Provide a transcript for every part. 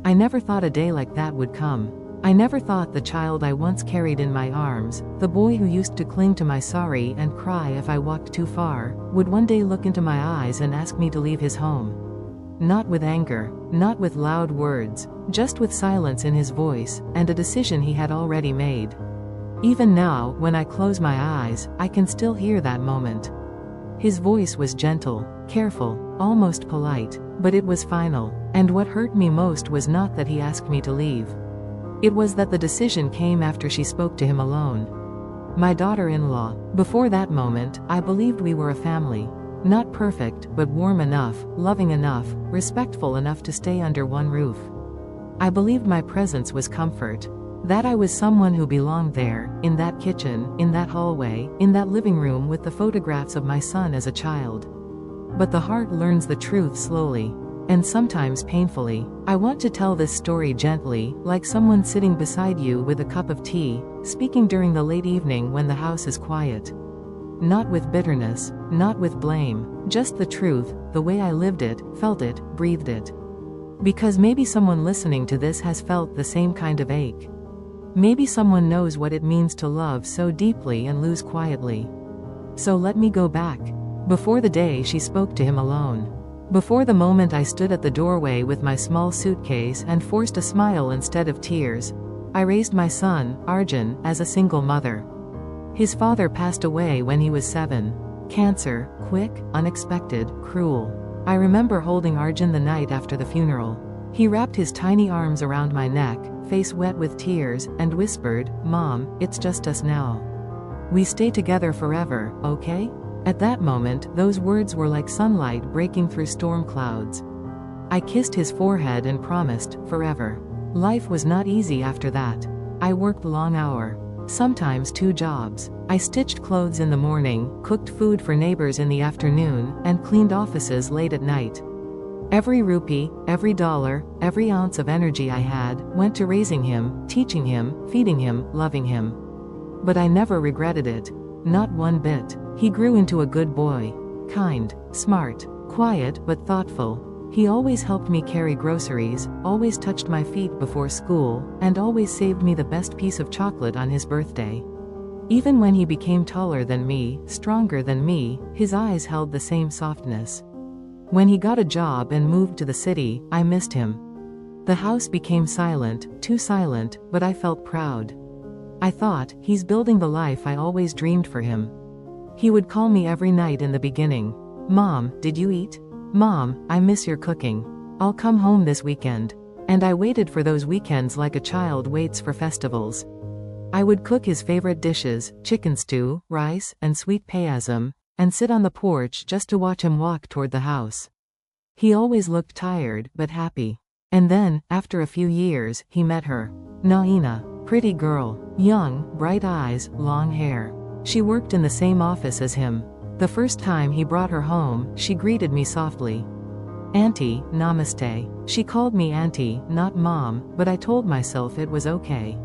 I never thought a day like that would come. I never thought the child I once carried in my arms, the boy who used to cling to my sorry and cry if I walked too far, would one day look into my eyes and ask me to leave his home. Not with anger, not with loud words, just with silence in his voice, and a decision he had already made. Even now, when I close my eyes, I can still hear that moment. His voice was gentle, careful, almost polite, but it was final, and what hurt me most was not that he asked me to leave. It was that the decision came after she spoke to him alone. My daughter-in-law. Before that moment, I believed we were a family. Not perfect, but warm enough, loving enough, respectful enough to stay under one roof. I believed my presence was comfort. That I was someone who belonged there, in that kitchen, in that hallway, in that living room with the photographs of my son as a child. But the heart learns the truth slowly. And sometimes painfully. I want to tell this story gently, like someone sitting beside you with a cup of tea, speaking during the late evening when the house is quiet. Not with bitterness, not with blame, just the truth, the way I lived it, felt it, breathed it. Because maybe someone listening to this has felt the same kind of ache. Maybe someone knows what it means to love so deeply and lose quietly. So let me go back. Before the day she spoke to him alone. Before the moment I stood at the doorway with my small suitcase and forced a smile instead of tears. I raised my son, Arjun, as a single mother. His father passed away when he was 7. Cancer, quick, unexpected, cruel. I remember holding Arjun the night after the funeral. He wrapped his tiny arms around my neck, face wet with tears, and whispered, "Mom, it's just us now. We stay together forever, okay?" At that moment, those words were like sunlight breaking through storm clouds. I kissed his forehead and promised, forever. Life was not easy after that. I worked long hours, sometimes 2 jobs. I stitched clothes in the morning, cooked food for neighbors in the afternoon, and cleaned offices late at night. Every rupee, every dollar, every ounce of energy I had, went to raising him, teaching him, feeding him, loving him. But I never regretted it. Not one bit. He grew into a good boy. Kind, smart, quiet but thoughtful. He always helped me carry groceries, always touched my feet before school, and always saved me the best piece of chocolate on his birthday. Even when he became taller than me, stronger than me, his eyes held the same softness. When he got a job and moved to the city, I missed him. The house became silent, too silent, but I felt proud. I thought, he's building the life I always dreamed for him. He would call me every night in the beginning. "Mom, did you eat? Mom, I miss your cooking. I'll come home this weekend." And I waited for those weekends like a child waits for festivals. I would cook his favorite dishes, chicken stew, rice, and sweet payasam, and sit on the porch just to watch him walk toward the house. He always looked tired, but happy. And then, after a few years, he met her. Naina. Pretty girl. Young, bright eyes, long hair. She worked in the same office as him. The first time he brought her home, she greeted me softly. "Auntie, namaste." She called me auntie, not mom, but I told myself it was okay.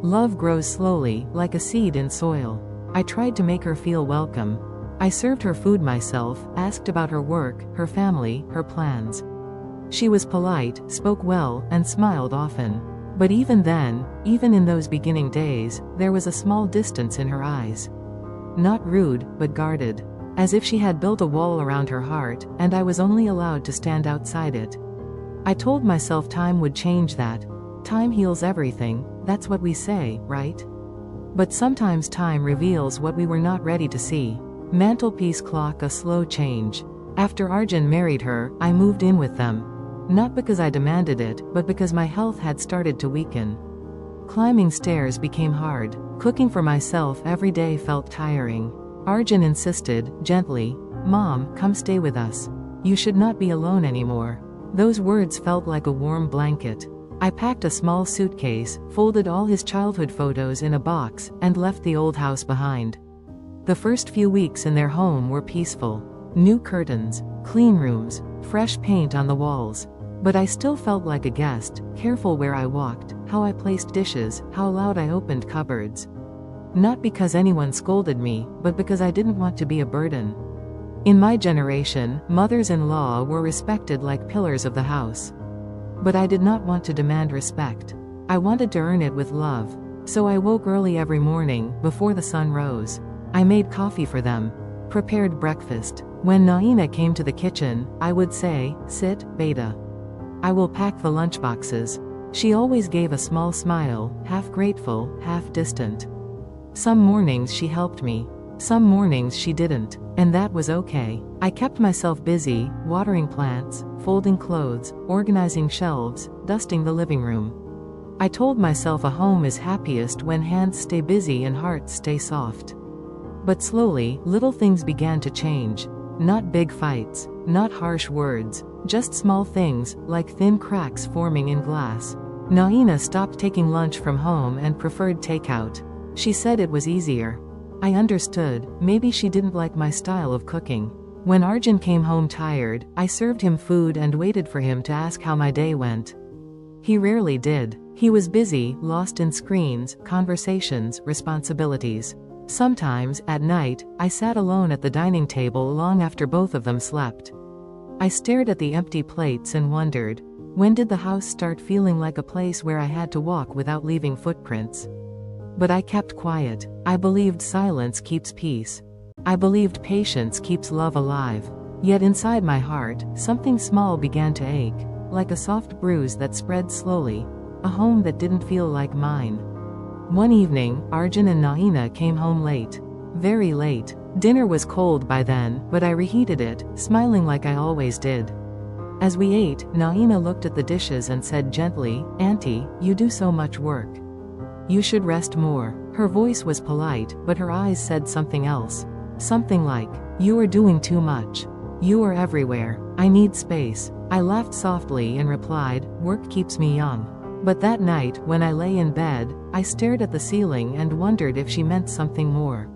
Love grows slowly, like a seed in soil. I tried to make her feel welcome. I served her food myself, asked about her work, her family, her plans. She was polite, spoke well, and smiled often. But even then, even in those beginning days, there was a small distance in her eyes. Not rude, but guarded. As if she had built a wall around her heart, and I was only allowed to stand outside it. I told myself time would change that. Time heals everything, that's what we say, right? But sometimes time reveals what we were not ready to see. Mantelpiece clock, a slow change. After Arjun married her, I moved in with them. Not because I demanded it, but because my health had started to weaken. Climbing stairs became hard. Cooking for myself every day felt tiring. Arjun insisted, gently, "Mom, come stay with us. You should not be alone anymore." Those words felt like a warm blanket. I packed a small suitcase, folded all his childhood photos in a box, and left the old house behind. The first few weeks in their home were peaceful. New curtains, clean rooms, fresh paint on the walls. But I still felt like a guest, careful where I walked, how I placed dishes, how loud I opened cupboards. Not because anyone scolded me, but because I didn't want to be a burden. In my generation, mothers-in-law were respected like pillars of the house. But I did not want to demand respect. I wanted to earn it with love. So I woke early every morning, before the sun rose. I made coffee for them. Prepared breakfast. When Naina came to the kitchen, I would say, "Sit, Beta. I will pack the lunchboxes." She always gave a small smile, half grateful, half distant. Some mornings she helped me. Some mornings she didn't. And that was okay. I kept myself busy, watering plants, folding clothes, organizing shelves, dusting the living room. I told myself a home is happiest when hands stay busy and hearts stay soft. But slowly, little things began to change. Not big fights, not harsh words, just small things, like thin cracks forming in glass. Naina stopped taking lunch from home and preferred takeout. She said it was easier. I understood, maybe she didn't like my style of cooking. When Arjun came home tired, I served him food and waited for him to ask how my day went. He rarely did. He was busy, lost in screens, conversations, responsibilities. Sometimes, at night, I sat alone at the dining table long after both of them slept. I stared at the empty plates and wondered, when did the house start feeling like a place where I had to walk without leaving footprints? But I kept quiet. I believed silence keeps peace. I believed patience keeps love alive. Yet inside my heart, something small began to ache, like a soft bruise that spread slowly, a home that didn't feel like mine. One evening, Arjun and Naina came home late. Very late. Dinner was cold by then, but I reheated it, smiling like I always did. As we ate, Naina looked at the dishes and said gently, "Auntie, you do so much work. You should rest more." Her voice was polite, but her eyes said something else. Something like, "You are doing too much. You are everywhere. I need space." I laughed softly and replied, "Work keeps me young." But that night, when I lay in bed, I stared at the ceiling and wondered if she meant something more.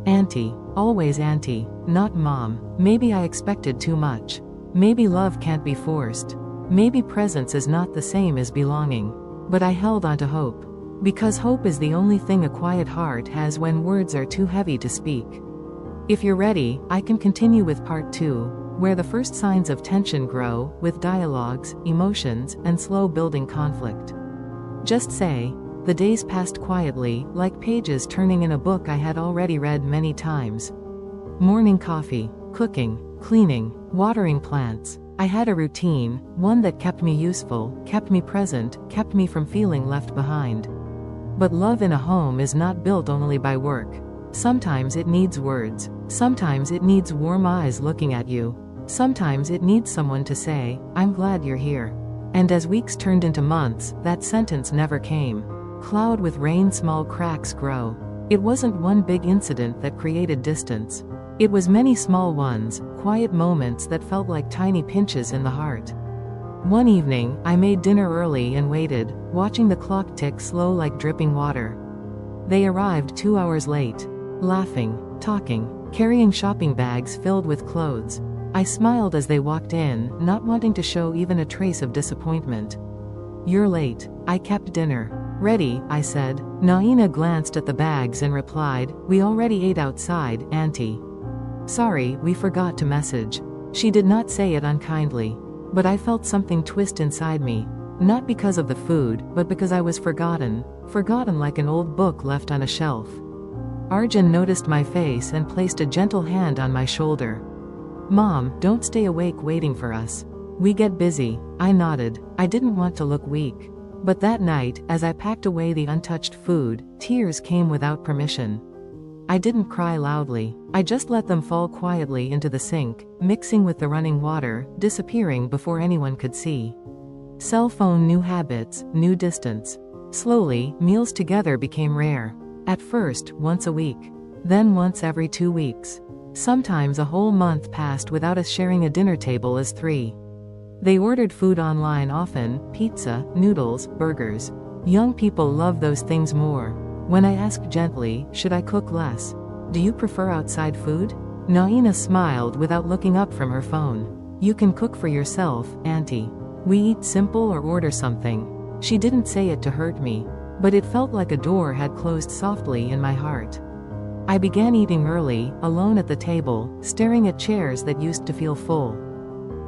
Auntie. Always auntie, not mom. Maybe I expected too much. Maybe love can't be forced. Maybe presence is not the same as belonging. But I held on to hope. Because hope is the only thing a quiet heart has when words are too heavy to speak. If you're ready, I can continue with part 2, where the first signs of tension grow, with dialogues, emotions, and slow building conflict. Just say, the days passed quietly, like pages turning in a book I had already read many times. Morning coffee, cooking, cleaning, watering plants. I had a routine, one that kept me useful, kept me present, kept me from feeling left behind. But love in a home is not built only by work. Sometimes it needs words. Sometimes it needs warm eyes looking at you. Sometimes it needs someone to say, "I'm glad you're here." And as weeks turned into months, that sentence never came. Cloud with rain, small cracks grow. It wasn't one big incident that created distance. It was many small ones, quiet moments that felt like tiny pinches in the heart. One evening, I made dinner early and waited, watching the clock tick slow like dripping water. They arrived 2 hours late. Laughing, talking, carrying shopping bags filled with clothes. I smiled as they walked in, not wanting to show even a trace of disappointment. "You're late." I kept dinner ready, I said. Naina glanced at the bags and replied, "We already ate outside, Auntie. Sorry, we forgot to message." She did not say it unkindly. But I felt something twist inside me. Not because of the food, but because I was forgotten. Forgotten like an old book left on a shelf. Arjun noticed my face and placed a gentle hand on my shoulder. "Mom, don't stay awake waiting for us. We get busy." I nodded. I didn't want to look weak. But that night, as I packed away the untouched food, tears came without permission. I didn't cry loudly. I just let them fall quietly into the sink, mixing with the running water, disappearing before anyone could see. Cell phone, new habits, new distance. Slowly, meals together became rare. At first, once a week. Then once every 2 weeks. Sometimes a whole month passed without us sharing a dinner table as 3. They ordered food online often, pizza, noodles, burgers. Young people love those things more. When I asked gently, should I cook less? Do you prefer outside food? Naina smiled without looking up from her phone. You can cook for yourself, Auntie. We eat simple or order something. She didn't say it to hurt me, but it felt like a door had closed softly in my heart. I began eating early, alone at the table, staring at chairs that used to feel full.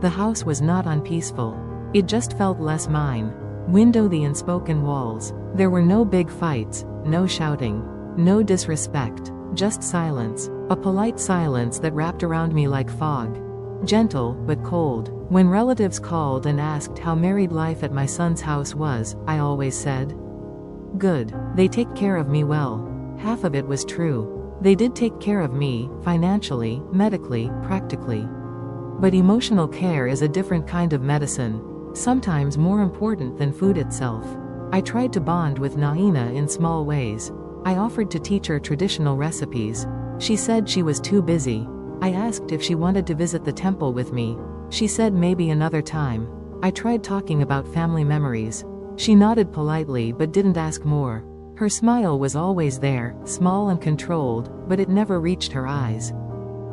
The house was not unpeaceful. It just felt less mine. Window the unspoken walls. There were no big fights, no shouting, no disrespect, just silence. A polite silence that wrapped around me like fog. Gentle, but cold. When relatives called and asked how married life at my son's house was, I always said, "Good. They take care of me well." Half of it was true. They did take care of me, financially, medically, practically. But emotional care is a different kind of medicine. Sometimes more important than food itself. I tried to bond with Naina in small ways. I offered to teach her traditional recipes. She said she was too busy. I asked if she wanted to visit the temple with me. She said maybe another time. I tried talking about family memories. She nodded politely but didn't ask more. Her smile was always there, small and controlled, but it never reached her eyes.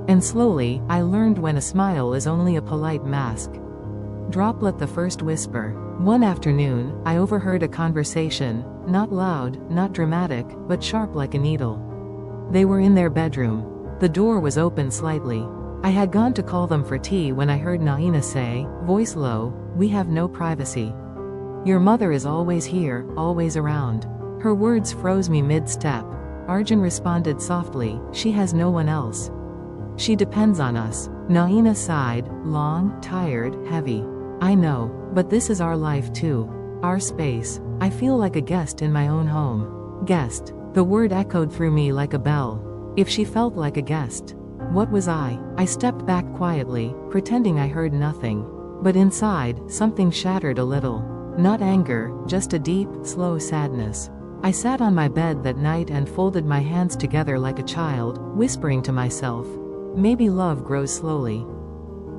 And slowly, I learned when a smile is only a polite mask. Droplet the first whisper. One afternoon, I overheard a conversation, not loud, not dramatic, but sharp like a needle. They were in their bedroom. The door was open slightly. I had gone to call them for tea when I heard Naina say, voice low, "We have no privacy. Your mother is always here, always around." Her words froze me mid-step. Arjun responded softly, "She has no one else. She depends on us." Naina sighed, long, tired, heavy. "I know, but this is our life too. Our space. I feel like a guest in my own home." Guest. The word echoed through me like a bell. If she felt like a guest, what was I? I stepped back quietly, pretending I heard nothing. But inside, something shattered a little. Not anger, just a deep, slow sadness. I sat on my bed that night and folded my hands together like a child, whispering to myself, maybe love grows slowly.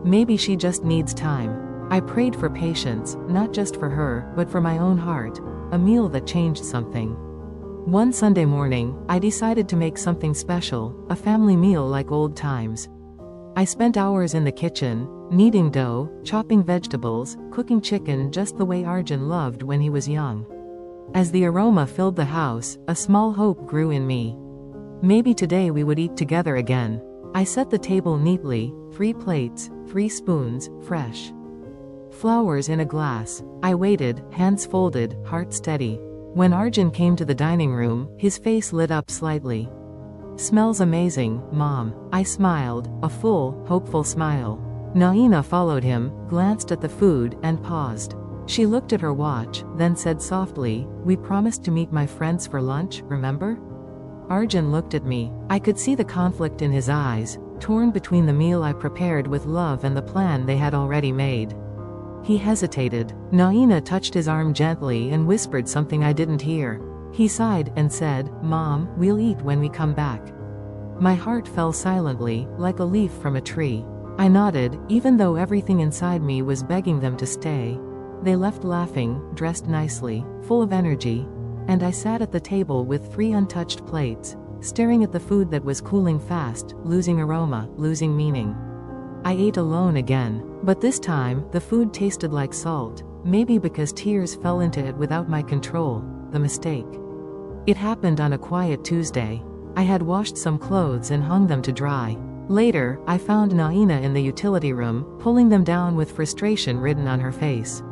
Maybe she just needs time. I prayed for patience, not just for her, but for my own heart. A meal that changed something. One Sunday morning, I decided to make something special, a family meal like old times. I spent hours in the kitchen, kneading dough, chopping vegetables, cooking chicken just the way Arjun loved when he was young. As the aroma filled the house, a small hope grew in me. Maybe today we would eat together again. I set the table neatly, 3 plates, 3 spoons, fresh flowers in a glass. I waited, hands folded, heart steady. When Arjun came to the dining room, his face lit up slightly. "Smells amazing, Mom." I smiled, a full, hopeful smile. Naina followed him, glanced at the food, and paused. She looked at her watch, then said softly, "We promised to meet my friends for lunch, remember?" Arjun looked at me. I could see the conflict in his eyes, torn between the meal I prepared with love and the plan they had already made. He hesitated. Naina touched his arm gently and whispered something I didn't hear. He sighed and said, "Mom, we'll eat when we come back." My heart fell silently, like a leaf from a tree. I nodded, even though everything inside me was begging them to stay. They left laughing, dressed nicely, full of energy, and I sat at the table with 3 untouched plates, staring at the food that was cooling fast, losing aroma, losing meaning. I ate alone again, but this time, the food tasted like salt, maybe because tears fell into it without my control. The mistake. It happened on a quiet Tuesday. I had washed some clothes and hung them to dry. Later, I found Naina in the utility room, pulling them down with frustration written on her face.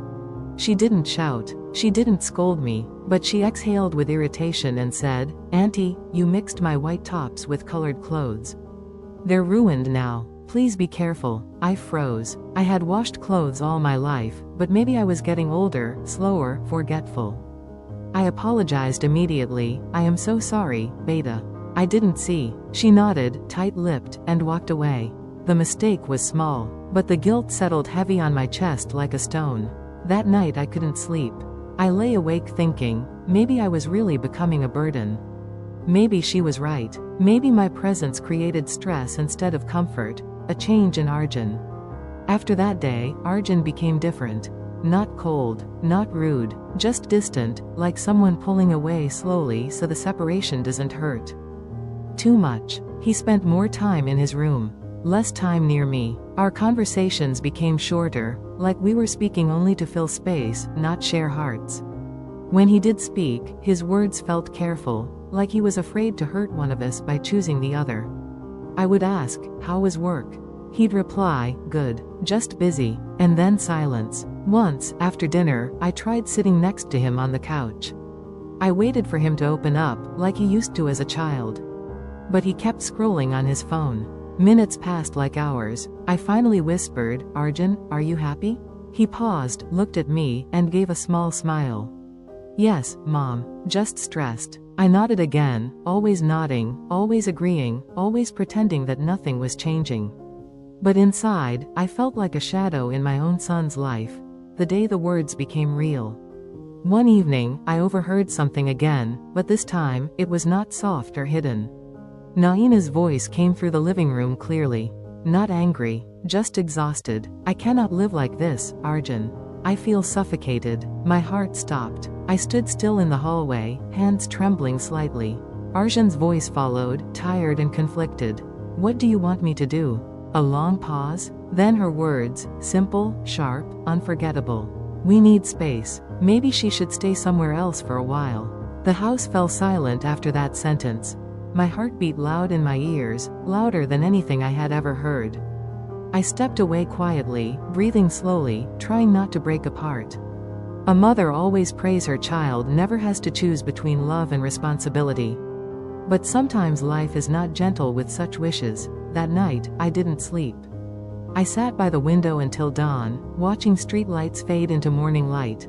She didn't shout, she didn't scold me, but she exhaled with irritation and said, "Auntie, you mixed my white tops with colored clothes. They're ruined now. Please be careful." I froze. I had washed clothes all my life, but maybe I was getting older, slower, forgetful. I apologized immediately. "I am so sorry, Beta. I didn't see." She nodded, tight-lipped, and walked away. The mistake was small, but the guilt settled heavy on my chest like a stone. That night I couldn't sleep. I lay awake thinking, maybe I was really becoming a burden. Maybe she was right. Maybe my presence created stress instead of comfort. A change in Arjun. After that day, Arjun became different. Not cold, not rude, just distant, like someone pulling away slowly so the separation doesn't hurt too much. He spent more time in his room, less time near me. Our conversations became shorter, like we were speaking only to fill space, not share hearts. When he did speak, his words felt careful, like he was afraid to hurt one of us by choosing the other. I would ask, "How was work?" He'd reply, "Good, just busy," and then silence. Once, after dinner, I tried sitting next to him on the couch. I waited for him to open up, like he used to as a child. But he kept scrolling on his phone. Minutes passed like hours. I finally whispered, "Arjun, are you happy?" He paused, looked at me, and gave a small smile. "Yes, Mom. Just stressed." I nodded again, always nodding, always agreeing, always pretending that nothing was changing. But inside, I felt like a shadow in my own son's life. The day the words became real. One evening, I overheard something again, but this time, it was not soft or hidden. Naina's voice came through the living room clearly. Not angry, just exhausted. "I cannot live like this, Arjun. I feel suffocated." My heart stopped. I stood still in the hallway, hands trembling slightly. Arjun's voice followed, tired and conflicted. "What do you want me to do?" A long pause. Then her words, simple, sharp, unforgettable. "We need space." Maybe she should stay somewhere else for a while. The house fell silent after that sentence. My heart beat loud in my ears, louder than anything I had ever heard. I stepped away quietly, breathing slowly, trying not to break apart. A mother always prays her child never has to choose between love and responsibility. But sometimes life is not gentle with such wishes. That night, I didn't sleep. I sat by the window until dawn, watching street lights fade into morning light.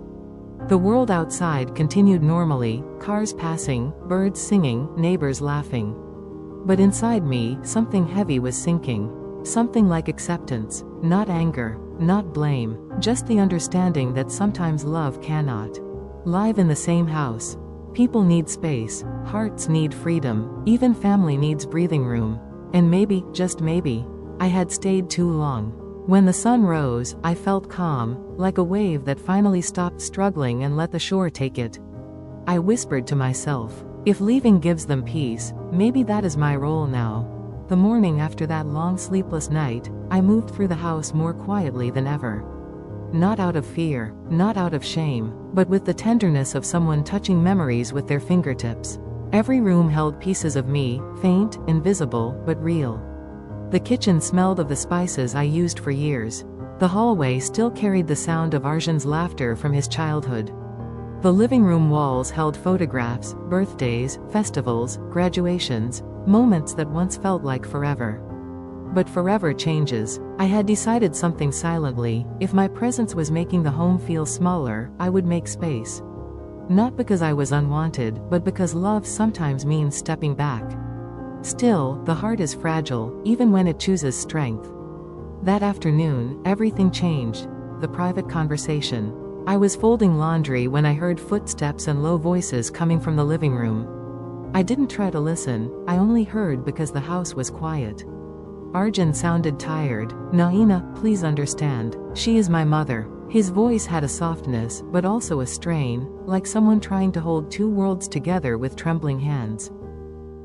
The world outside continued normally, cars passing, birds singing, neighbors laughing. But inside me, something heavy was sinking. Something like acceptance, not anger, not blame, just the understanding that sometimes love cannot live in the same house. People need space, hearts need freedom, even family needs breathing room. And maybe, just maybe, I had stayed too long. When the sun rose, I felt calm, like a wave that finally stopped struggling and let the shore take it. I whispered to myself, if leaving gives them peace, maybe that is my role now. The morning after that long sleepless night, I moved through the house more quietly than ever. Not out of fear, not out of shame, but with the tenderness of someone touching memories with their fingertips. Every room held pieces of me, faint, invisible, but real. The kitchen smelled of the spices I used for years. The hallway still carried the sound of Arjun's laughter from his childhood. The living room walls held photographs, birthdays, festivals, graduations, moments that once felt like forever. But forever changes. I had decided something silently. If my presence was making the home feel smaller, I would make space. Not because I was unwanted, but because love sometimes means stepping back. Still, the heart is fragile, even when it chooses strength. That afternoon, everything changed. The private conversation. I was folding laundry when I heard footsteps and low voices coming from the living room. I didn't try to listen, I only heard because the house was quiet. Arjun sounded tired. "Naina, please understand. She is my mother." His voice had a softness, but also a strain, like someone trying to hold two worlds together with trembling hands.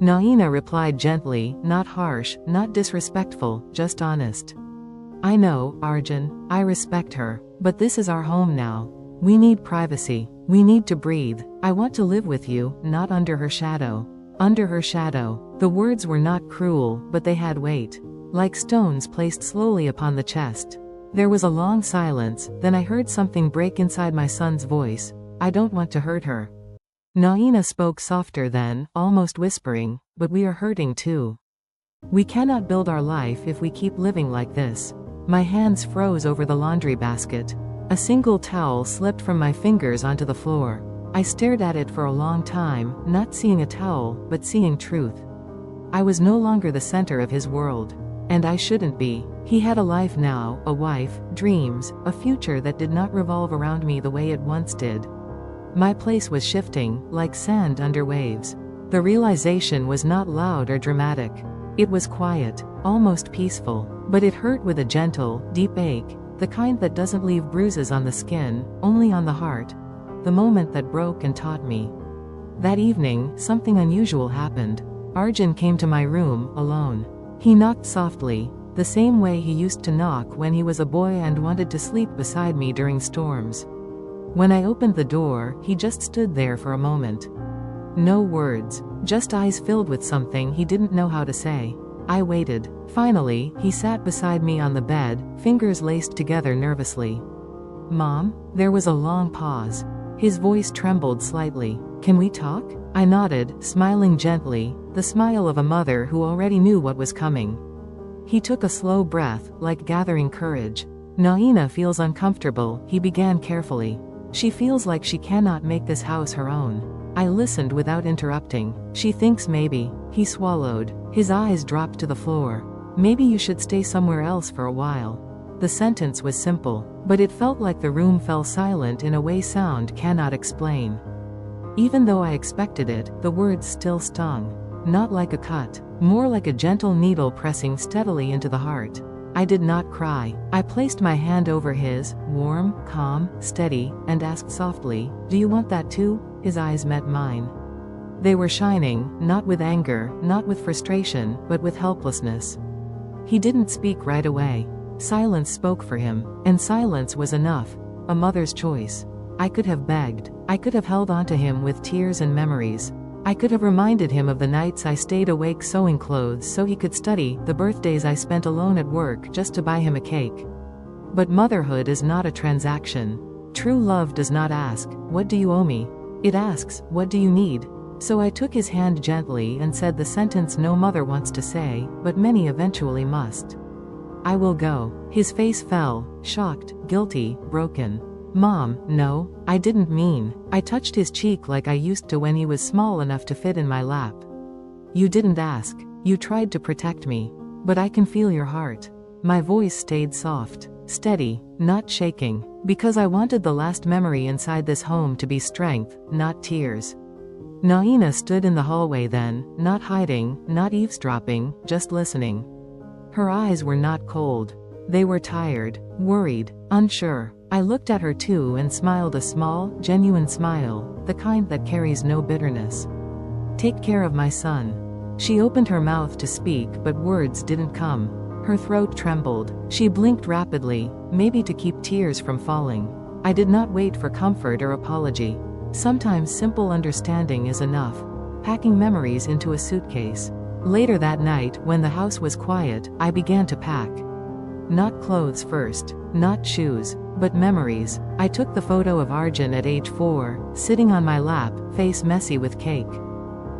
Naina replied gently, not harsh, not disrespectful, just honest. "I know, Arjun, I respect her, but this is our home now. We need privacy. We need to breathe. I want to live with you, not under her shadow." Under her shadow. The words were not cruel, but they had weight. Like stones placed slowly upon the chest. There was a long silence, then I heard something break inside my son's voice. "I don't want to hurt her." Naina spoke softer then, almost whispering, "But we are hurting too. We cannot build our life if we keep living like this." My hands froze over the laundry basket. A single towel slipped from my fingers onto the floor. I stared at it for a long time, not seeing a towel, but seeing truth. I was no longer the center of his world. And I shouldn't be. He had a life now, a wife, dreams, a future that did not revolve around me the way it once did. My place was shifting, like sand under waves. The realization was not loud or dramatic. It was quiet, almost peaceful, but it hurt with a gentle, deep ache, the kind that doesn't leave bruises on the skin, only on the heart. The moment that broke and taught me. That evening, something unusual happened. Arjun came to my room, alone. He knocked softly, the same way he used to knock when he was a boy and wanted to sleep beside me during storms. When I opened the door, he just stood there for a moment. No words, just eyes filled with something he didn't know how to say. I waited. Finally, he sat beside me on the bed, fingers laced together nervously. Mom? There was a long pause. His voice trembled slightly. Can we talk? I nodded, smiling gently, the smile of a mother who already knew what was coming. He took a slow breath, like gathering courage. Naina feels uncomfortable, he began carefully. She feels like she cannot make this house her own. I listened without interrupting. She thinks maybe. He swallowed. His eyes dropped to the floor. Maybe you should stay somewhere else for a while. The sentence was simple, but it felt like the room fell silent in a way sound cannot explain. Even though I expected it, the words still stung. Not like a cut, more like a gentle needle pressing steadily into the heart. I did not cry. I placed my hand over his, warm, calm, steady, and asked softly, "Do you want that too?" His eyes met mine. They were shining, not with anger, not with frustration, but with helplessness. He didn't speak right away. Silence spoke for him, and silence was enough. A mother's choice. I could have begged. I could have held on to him with tears and memories. I could have reminded him of the nights I stayed awake sewing clothes so he could study, the birthdays I spent alone at work just to buy him a cake. But motherhood is not a transaction. True love does not ask, "What do you owe me?" It asks, "What do you need?" So I took his hand gently and said the sentence no mother wants to say, but many eventually must. "I will go." His face fell, shocked, guilty, broken. "Mom, no, I didn't mean." I touched his cheek like I used to when he was small enough to fit in my lap. "You didn't ask. You tried to protect me. But I can feel your heart." My voice stayed soft, steady, not shaking, because I wanted the last memory inside this home to be strength, not tears. Naina stood in the hallway then, not hiding, not eavesdropping, just listening. Her eyes were not cold. They were tired, worried, unsure. I looked at her too and smiled a small, genuine smile, the kind that carries no bitterness. "Take care of my son." She opened her mouth to speak, but words didn't come. Her throat trembled. She blinked rapidly, maybe to keep tears from falling. I did not wait for comfort or apology. Sometimes simple understanding is enough. Packing memories into a suitcase. Later that night, when the house was quiet, I began to pack. Not clothes first, not shoes, but memories. I took the photo of Arjun at age 4, sitting on my lap, face messy with cake.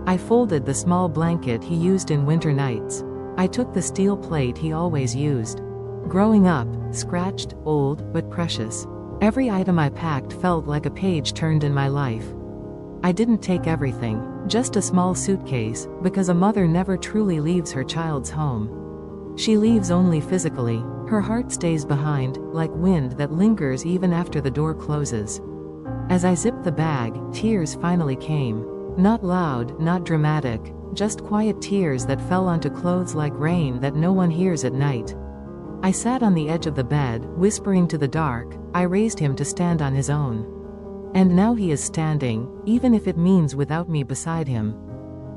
I folded the small blanket he used in winter nights. I took the steel plate he always used. Growing up, scratched, old, but precious. Every item I packed felt like a page turned in my life. I didn't take everything, just a small suitcase, because a mother never truly leaves her child's home. She leaves only physically. Her heart stays behind, like wind that lingers even after the door closes. As I zipped the bag, tears finally came. Not loud, not dramatic, just quiet tears that fell onto clothes like rain that no one hears at night. I sat on the edge of the bed, whispering to the dark. I raised him to stand on his own. And now he is standing, even if it means without me beside him.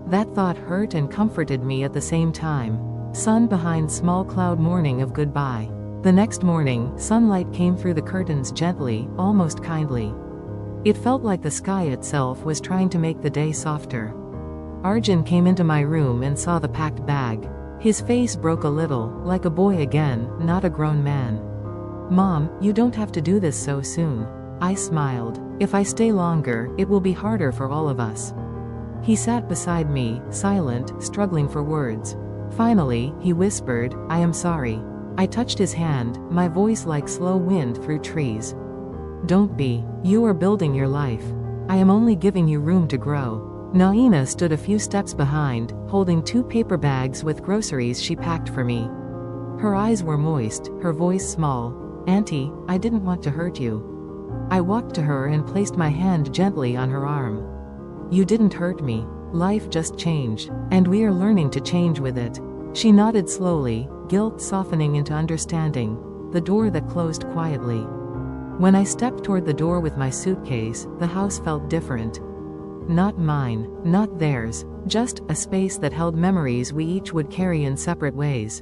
That thought hurt and comforted me at the same time. Sun behind small cloud morning of goodbye. The next morning, sunlight came through the curtains gently, almost kindly. It felt like the sky itself was trying to make the day softer. Arjun came into my room and saw the packed bag. His face broke a little, like a boy again, not a grown man. "Mom, you don't have to do this so soon." I smiled. "If I stay longer, it will be harder for all of us." He sat beside me, silent, struggling for words. Finally, he whispered, "I am sorry." I touched his hand, my voice like slow wind through trees. "Don't be. You are building your life. I am only giving you room to grow." Naina stood a few steps behind, holding 2 paper bags with groceries she packed for me. Her eyes were moist, her voice small. "Auntie, I didn't want to hurt you." I walked to her and placed my hand gently on her arm. "You didn't hurt me. Life just changed, and we are learning to change with it." She nodded slowly, guilt softening into understanding. The door that closed quietly. When I stepped toward the door with my suitcase, the house felt different. Not mine, not theirs, just a space that held memories we each would carry in separate ways.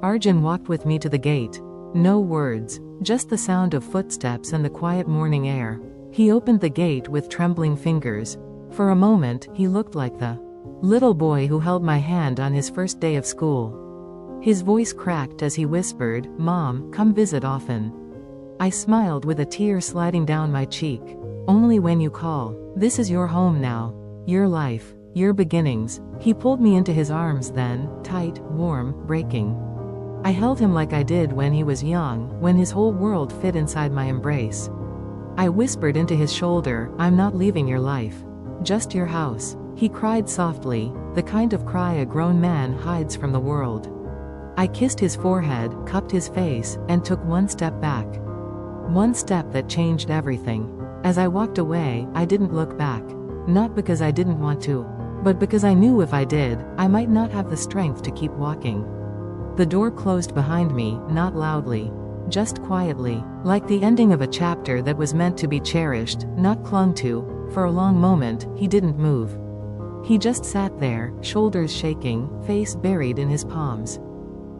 Arjun walked with me to the gate. No words, just the sound of footsteps and the quiet morning air. He opened the gate with trembling fingers. For a moment, he looked like the little boy who held my hand on his first day of school. His voice cracked as he whispered, "Mom, come visit often." I smiled with a tear sliding down my cheek. Only when you call. This is your home now. Your life. Your beginnings. He pulled me into his arms then, tight, warm, breaking. I held him like I did when he was young, when his whole world fit inside my embrace. I whispered into his shoulder, I'm not leaving your life. Just your house. He cried softly, the kind of cry a grown man hides from the world. I kissed his forehead, cupped his face, and took one step back. One step that changed everything. As I walked away, I didn't look back. Not because I didn't want to, but because I knew if I did, I might not have the strength to keep walking. The door closed behind me, not loudly. Just quietly, like the ending of a chapter that was meant to be cherished, not clung to. For a long moment, he didn't move. He just sat there, shoulders shaking, face buried in his palms.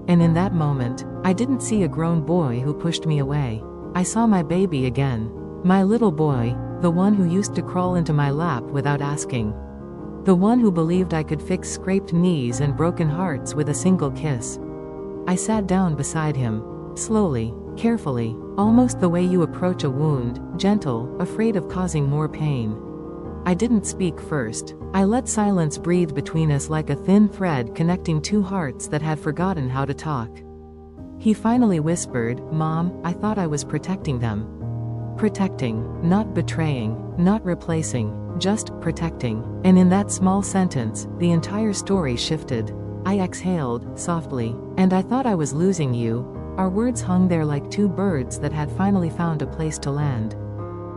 And in that moment, I didn't see a grown boy who pushed me away. I saw my baby again. My little boy, the one who used to crawl into my lap without asking. The one who believed I could fix scraped knees and broken hearts with a single kiss. I sat down beside him. Slowly, carefully, almost the way you approach a wound, gentle, afraid of causing more pain. I didn't speak first. I let silence breathe between us like a thin thread connecting two hearts that had forgotten how to talk. He finally whispered, Mom, I thought I was protecting them. Protecting, not betraying, not replacing, just protecting. And in that small sentence, the entire story shifted. I exhaled, softly, and I thought I was losing you. Our words hung there like two birds that had finally found a place to land.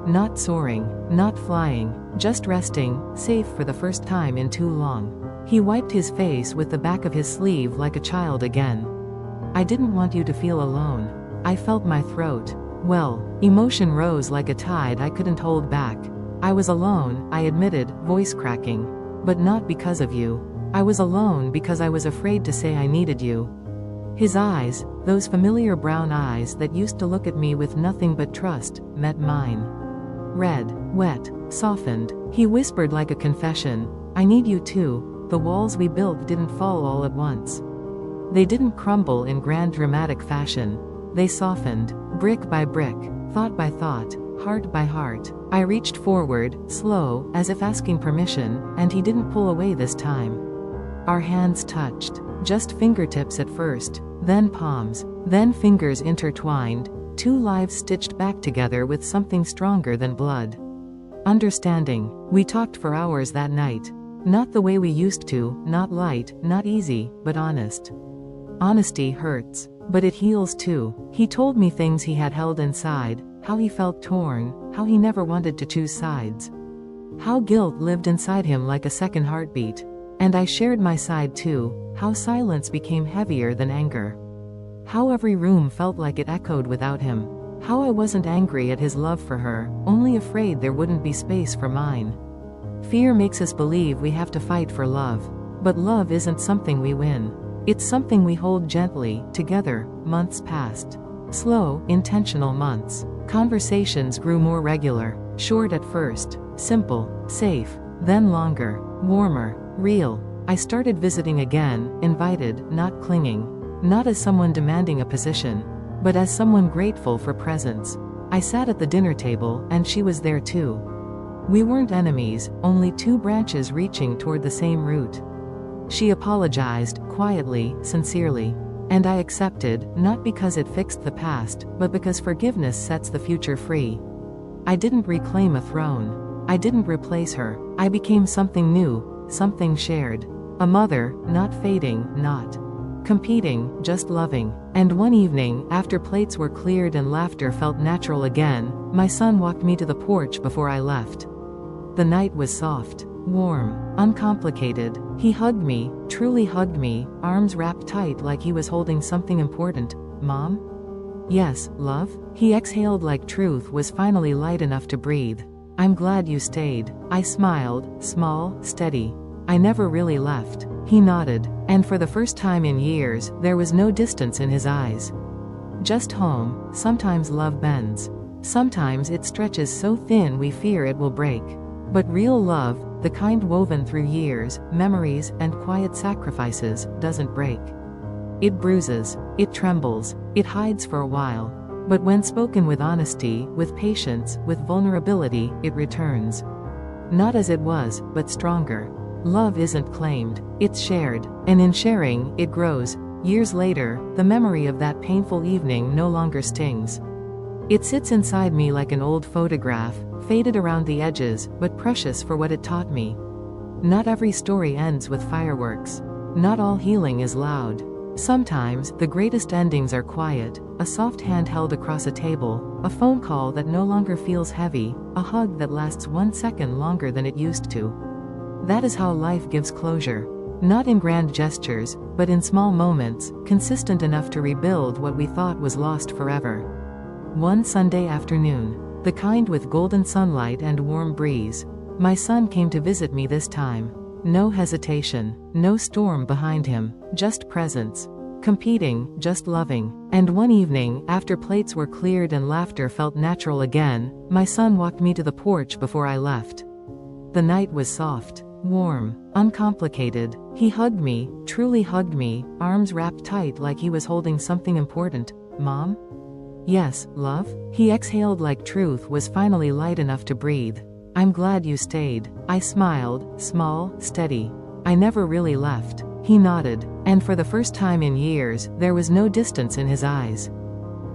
Not soaring, not flying, just resting, safe for the first time in too long. He wiped his face with the back of his sleeve like a child again. I didn't want you to feel alone. I felt my throat. Well, emotion rose like a tide I couldn't hold back. I was alone, I admitted, voice cracking. But not because of you. I was alone because I was afraid to say I needed you. His eyes, those familiar brown eyes that used to look at me with nothing but trust, met mine. Red, wet, softened, he whispered like a confession, I need you too. The walls we built didn't fall all at once. They didn't crumble in grand dramatic fashion. They softened, brick by brick, thought by thought, heart by heart. I reached forward, slow, as if asking permission, and he didn't pull away this time. Our hands touched, just fingertips at first, then palms, then fingers intertwined, two lives stitched back together with something stronger than blood. Understanding. We talked for hours that night. Not the way we used to, not light, not easy, but honest. Honesty hurts, but it heals too. He told me things he had held inside, how he felt torn, how he never wanted to choose sides. How guilt lived inside him like a second heartbeat. And I shared my side too, how silence became heavier than anger. How every room felt like it echoed without him. How I wasn't angry at his love for her, only afraid there wouldn't be space for mine. Fear makes us believe we have to fight for love. But love isn't something we win. It's something we hold gently, together. Months passed. Slow, intentional months. Conversations grew more regular. Short at first. Simple. Safe. Then longer. Warmer. Real. I started visiting again, invited, not clinging. Not as someone demanding a position, but as someone grateful for presence. I sat at the dinner table, and she was there too. We weren't enemies, only two branches reaching toward the same root. She apologized, quietly, sincerely. And I accepted, not because it fixed the past, but because forgiveness sets the future free. I didn't reclaim a throne. I didn't replace her. I became something new. Something shared. A mother, not fading, not competing, just loving. And one evening, after plates were cleared and laughter felt natural again, my son walked me to the porch before I left. The night was soft, warm, uncomplicated. He hugged me, truly hugged me, arms wrapped tight like he was holding something important. Mom? Yes, love? He exhaled like truth was finally light enough to breathe. I'm glad you stayed. I smiled, small, steady. I never really left. He nodded, and for the first time in years, there was no distance in his eyes. Just home. Sometimes love bends. Sometimes it stretches so thin we fear it will break. But real love, the kind woven through years, memories, and quiet sacrifices, doesn't break. It bruises. It trembles. It hides for a while. But when spoken with honesty, with patience, with vulnerability, it returns. Not as it was, but stronger. Love isn't claimed, it's shared, and in sharing, it grows. Years later, the memory of that painful evening no longer stings. It sits inside me like an old photograph, faded around the edges, but precious for what it taught me. Not every story ends with fireworks. Not all healing is loud. Sometimes, the greatest endings are quiet: a soft hand held across a table, a phone call that no longer feels heavy, a hug that lasts 1 second longer than it used to. That is how life gives closure. Not in grand gestures, but in small moments, consistent enough to rebuild what we thought was lost forever. One Sunday afternoon. The kind with golden sunlight and warm breeze. My son came to visit me this time. No hesitation, no storm behind him, just presence. Competing, just loving. And one evening, after plates were cleared and laughter felt natural again, my son walked me to the porch before I left. The night was soft, warm, uncomplicated. He hugged me, truly hugged me, arms wrapped tight like he was holding something important. Mom? Yes, love? He exhaled like truth was finally light enough to breathe. I'm glad you stayed. I smiled, small, steady. I never really left. He nodded, and for the first time in years, there was no distance in his eyes.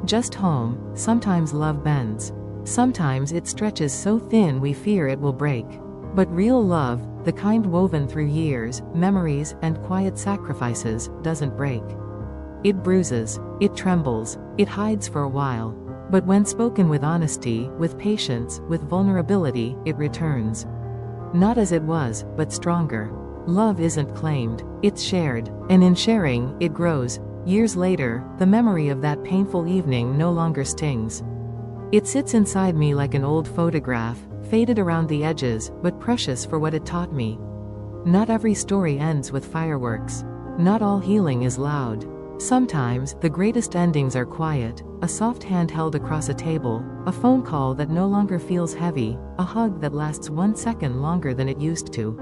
Just home. Sometimes love bends. Sometimes it stretches so thin we fear it will break. But real love, the kind woven through years, memories, and quiet sacrifices, doesn't break. It bruises, it trembles, it hides for a while. But when spoken with honesty, with patience, with vulnerability, it returns. Not as it was, but stronger. Love isn't claimed, it's shared, and in sharing, it grows. Years later, the memory of that painful evening no longer stings. It sits inside me like an old photograph, faded around the edges, but precious for what it taught me. Not every story ends with fireworks. Not all healing is loud. Sometimes, the greatest endings are quiet: a soft hand held across a table, a phone call that no longer feels heavy, a hug that lasts 1 second longer than it used to.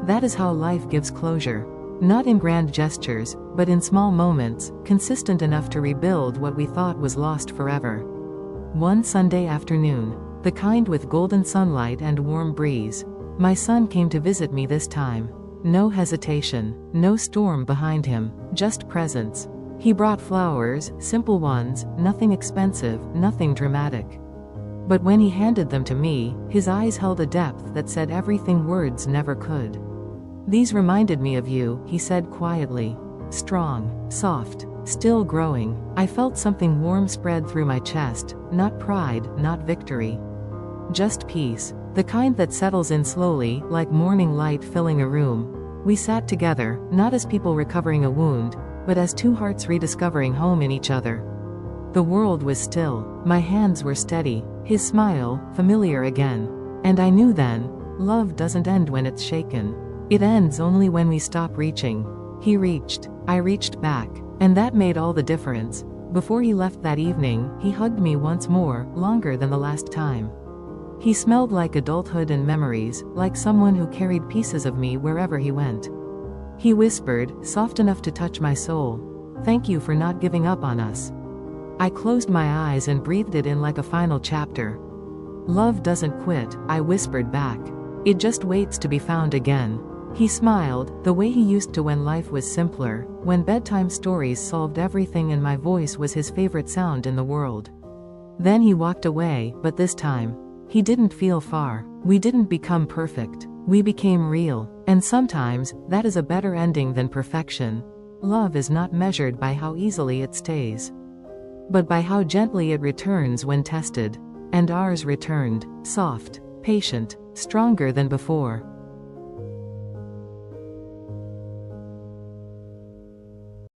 That is how life gives closure. Not in grand gestures, but in small moments, consistent enough to rebuild what we thought was lost forever. One Sunday afternoon. The kind with golden sunlight and warm breeze. My son came to visit me this time. No hesitation, no storm behind him, just presence. He brought flowers, simple ones, nothing expensive, nothing dramatic. But when he handed them to me, his eyes held a depth that said everything words never could. These reminded me of you, he said quietly. Strong, soft, still growing. I felt something warm spread through my chest, not pride, not victory. Just peace. The kind that settles in slowly, like morning light filling a room. We sat together, not as people recovering a wound, but as two hearts rediscovering home in each other. The world was still. My hands were steady. His smile, familiar again. And I knew then, love doesn't end when it's shaken. It ends only when we stop reaching. He reached. I reached back. And that made all the difference. Before he left that evening, he hugged me once more, longer than the last time. He smelled like adulthood and memories, like someone who carried pieces of me wherever he went. He whispered, soft enough to touch my soul, "Thank you for not giving up on us." I closed my eyes and breathed it in like a final chapter. Love doesn't quit, I whispered back. It just waits to be found again. He smiled, the way he used to when life was simpler, when bedtime stories solved everything and my voice was his favorite sound in the world. Then he walked away, but this time, he didn't feel far. We didn't become perfect. We became real. And sometimes, that is a better ending than perfection. Love is not measured by how easily it stays, but by how gently it returns when tested. And ours returned, soft, patient, stronger than before.